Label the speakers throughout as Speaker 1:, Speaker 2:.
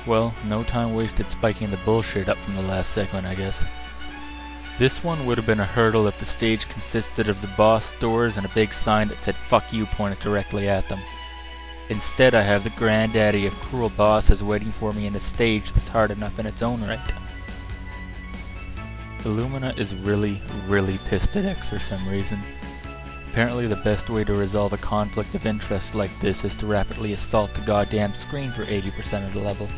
Speaker 1: Well, no time wasted spiking the bullshit up from the last segment, I guess. This one would have been a hurdle if the stage consisted of the boss doors and a big sign that said "fuck you" pointed directly at them. Instead, I have the granddaddy of cruel bosses waiting for me in a stage that's hard enough in its own right. Illumina is really pissed at X for some reason. Apparently the best way to resolve a conflict of interest like this is to rapidly assault the goddamn screen for 80% of the level,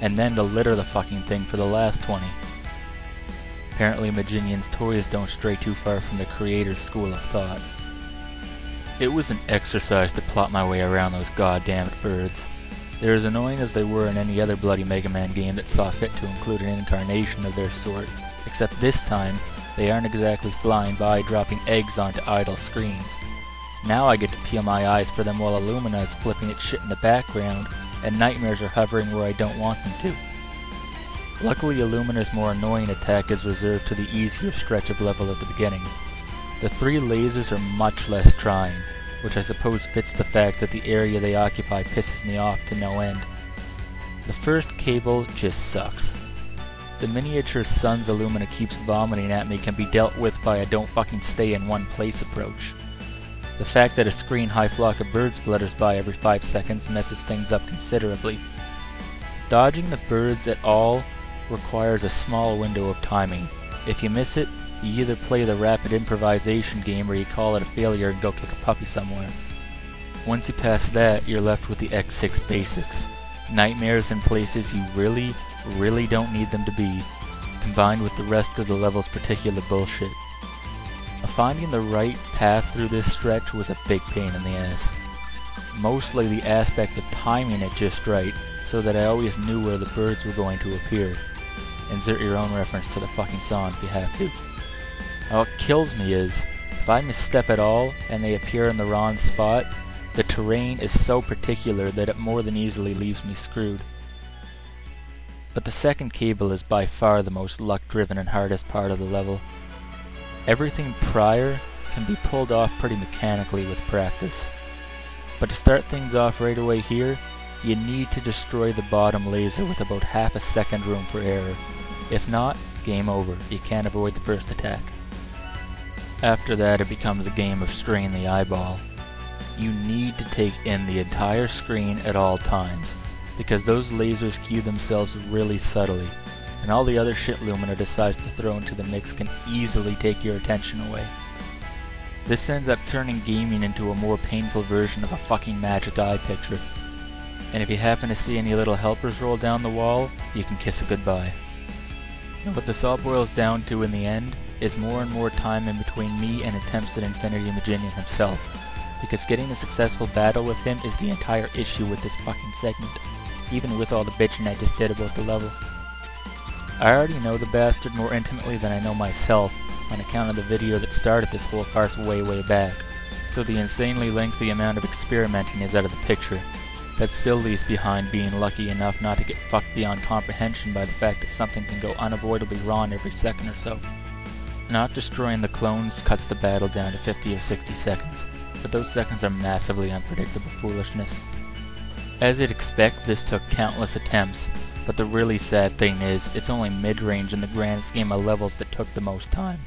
Speaker 1: and then to litter the fucking thing for the last 20. Apparently Mijinion's toys don't stray too far from the creator's school of thought. It was an exercise to plot my way around those goddamned birds. They're as annoying as they were in any other bloody Mega Man game that saw fit to include an incarnation of their sort, except this time, they aren't exactly flying by dropping eggs onto idle screens. Now I get to peel my eyes for them while Illumina is flipping its shit in the background, and nightmares are hovering where I don't want them to. Luckily, Illumina's more annoying attack is reserved to the easier stretch of level at the beginning. The 3 lasers are much less trying, which I suppose fits the fact that the area they occupy pisses me off to no end. The first cable just sucks. The miniature suns Illumina keeps vomiting at me can be dealt with by a don't fucking stay in one place approach. The fact that a screen-high flock of birds flutters by every 5 seconds messes things up considerably. Dodging the birds at all requires a small window of timing. If you miss it, you either play the rapid improvisation game or you call it a failure and go kick a puppy somewhere. Once you pass that, you're left with the X6 basics. Nightmares in places you really don't need them to be, combined with the rest of the level's particular bullshit. Finding the right path through this stretch was a big pain in the ass. Mostly the aspect of timing it just right, so that I always knew where the birds were going to appear. Insert your own reference to the fucking song if you have to. Now what kills me is, if I misstep at all and they appear in the wrong spot, the terrain is so particular that it more than easily leaves me screwed. But the second cable is by far the most luck-driven and hardest part of the level. Everything prior can be pulled off pretty mechanically with practice. But to start things off right away here, you need to destroy the bottom laser with about half a second room for error. If not, game over. You can't avoid the first attack. After that, it becomes a game of strain the eyeball. You need to take in the entire screen at all times, because those lasers cue themselves really subtly, and all the other shit Lumina decides to throw into the mix can easily take your attention away. This ends up turning gaming into a more painful version of a fucking magic eye picture. And if you happen to see any little helpers roll down the wall, you can kiss it goodbye. And what this all boils down to in the end is more and more time in between me and attempts at Infinity Mijinion himself, because getting a successful battle with him is the entire issue with this fucking segment, even with all the bitching I just did about the level. I already know the bastard more intimately than I know myself, on account of the video that started this whole farce way back, so the insanely lengthy amount of experimenting is out of the picture. That still leaves behind being lucky enough not to get fucked beyond comprehension by the fact that something can go unavoidably wrong every second or so. Not destroying the clones cuts the battle down to 50 or 60 seconds, but those seconds are massively unpredictable foolishness. As you'd expect, this took countless attempts, but the really sad thing is, it's only mid-range in the grand scheme of levels that took the most time.